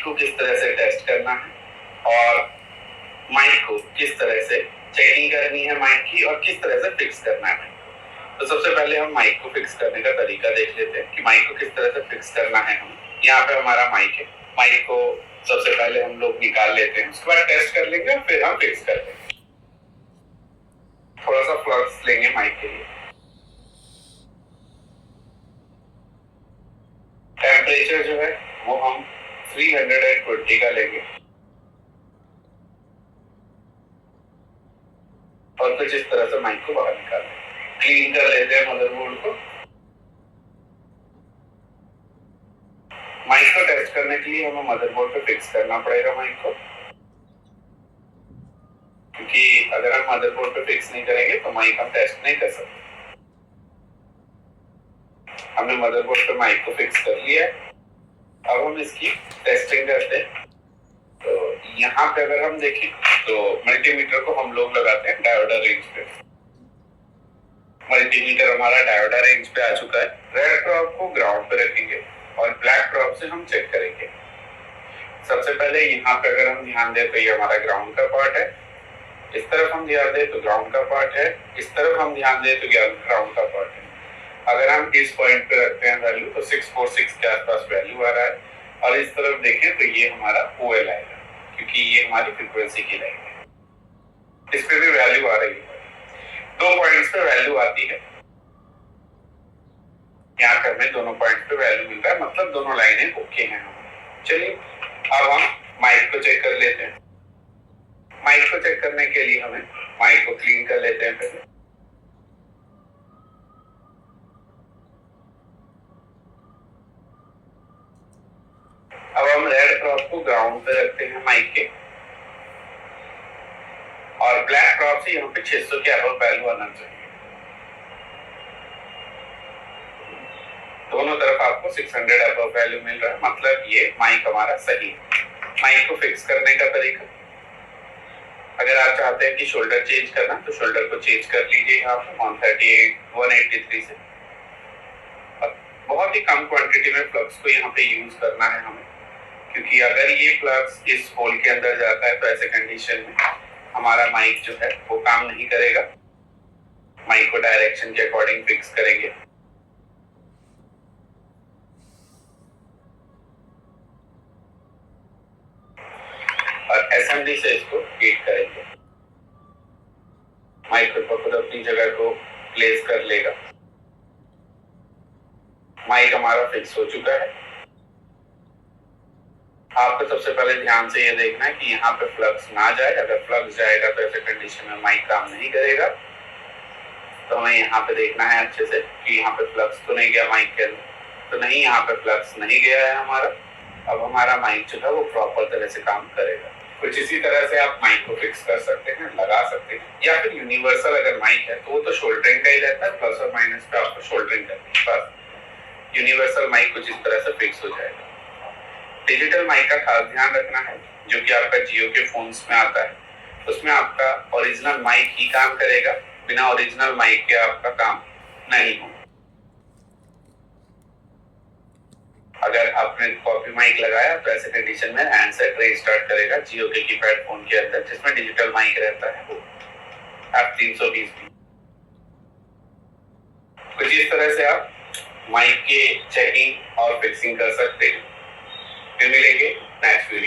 Mic को किस तरह से टेस्ट करना है और माइक को किस तरह से चेकिंग करनी है माइक की और किस तरह से फिक्स करना है। तो सबसे पहले हम माइक को फिक्स करने का तरीका देख लेते हैं कि माइक को किस तरह से फिक्स करना है। हम यहाँ पे हमारा माइक है, माइक को सबसे पहले हम लोग निकाल लेते हैं, उसके बाद टेस्ट कर लेंगे और फिर हम फिक्स कर लेंगे। थोड़ा सा फ्लक्स लेंगे माइक के लिए। टेम्परेचर जो है वो हम 320 का लेंगे और कुछ इस तरह से माइक को बाहर निकाल लेंगे। क्लीन कर लेते हैं मदरबोर्ड को। माइक को टेस्ट करने के लिए हमें मदरबोर्ड पे फिक्स करना पड़ेगा माइक को, क्योंकि अगर हम मदरबोर्ड पे फिक्स नहीं करेंगे तो माइक हम टेस्ट नहीं कर सकते। हमने मदरबोर्ड पे माइक को फिक्स कर लिया है, अब हम इसकी टेस्टिंग करते हैं। तो यहाँ पे अगर हम देखें तो मल्टीमीटर को हम लोग लगाते हैं डायोडा रेंज पे। मल्टीमीटर हमारा डायोडा रेंज पे आ चुका है। रेड प्रॉब को ग्राउंड पे रखेंगे और ब्लैक प्रॉब से हम चेक करेंगे। सबसे पहले यहाँ पे अगर हम ध्यान दें तो ये हमारा ग्राउंड का पार्ट है, इस तरफ हम ध्यान दें तो ग्राउंड का पार्ट है, इस तरफ हम ध्यान दें तो ग्राउंड का पार्ट है। अगर हम इस पॉइंट पे रखते हैं वैल्यू तो 646 के आसपास वैल्यू आ रहा है, और इस तरफ देखें तो ये हमारा OL आएगा, क्योंकि ये हमारी फ्रीक्वेंसी की लाइन है। इस पे भी वैल्यू आ रही है, 2 पॉइंट्स पे वैल्यू आती है। यहाँ पे हमें दोनों पॉइंट्स पे वैल्यू मिल रहा है, मतलब दोनों लाइनें ओके हैं। चलिए अब हम माइक को चेक कर लेते हैं। माइक को चेक करने के लिए हमें माइक को क्लीन कर लेते हैं पहले। अब हम रेड प्रॉब को ग्राउंड पे रखते हैं माइक के, और ब्लैक प्रॉब से यहाँ पे 600 के अबव वैल्यू आना चाहिए। दोनों तरफ आपको 600 अबव वैल्यू मिल रहा है, मतलब ये माइक हमारा सही है। माइक को फिक्स करने का तरीका, अगर आप चाहते हैं कि शोल्डर चेंज करना तो शोल्डर को चेंज कर लीजिए यहाँ पे 138 183 से। बहुत ही कम क्वांटिटी में फ्लक्स को यहाँ पे यूज करना है हमें, क्योंकि अगर ये फ्लक्स इस होल के अंदर जाता है तो ऐसे कंडीशन में हमारा माइक जो है वो काम नहीं करेगा। माइक को डायरेक्शन के अकॉर्डिंग फिक्स करेंगे। और एसएमडी से इसको हीट करेंगे। माइक को खुद अपनी जगह को प्लेस कर लेगा। माइक हमारा फिक्स हो चुका है। आपको सबसे पहले ध्यान से ये देखना है कि यहाँ पे फ्लक्स ना जाए। अगर फ्लक्स जाएगा तो ऐसे कंडीशन में माइक काम नहीं करेगा। तो हमें यहाँ पे देखना है अच्छे से कि यहाँ पे फ्लक्स तो नहीं गया माइक के अंदर, तो नहीं, यहाँ पे फ्लक्स नहीं गया है हमारा। अब हमारा माइक जो है वो प्रॉपर तरह से काम करेगा। कुछ इसी तरह से आप माइक को फिक्स कर सकते हैं, लगा सकते हैं, या फिर यूनिवर्सल अगर माइक है तो वो तो शोल्डरिंग का ही रहता है, प्लस और माइनस पे आपको शोल्डरिंग करनी है बस। यूनिवर्सल माइक कुछ इस तरह से फिक्स हो जाएगा। डिजिटल माइक का खास ध्यान रखना है, जो कि आपका जियो के फोन्स में आता है, उसमें आपका ओरिजिनल माइक ही काम करेगा, बिना ओरिजिनल माइक के आपका काम नहीं होगा। अगर आपने कॉपी माइक लगाया तो ऐसे कंडीशन में हैंडसेट रीस्टार्ट करेगा जियो के कीपैड फोन के अंदर जिसमें डिजिटल माइक रहता है, वो आप 320 कुछ इस तरह से आप माइक के चेकिंग और फिक्सिंग कर सकते हैं। फिर मिलेंगे नेक्स्ट वीडियो।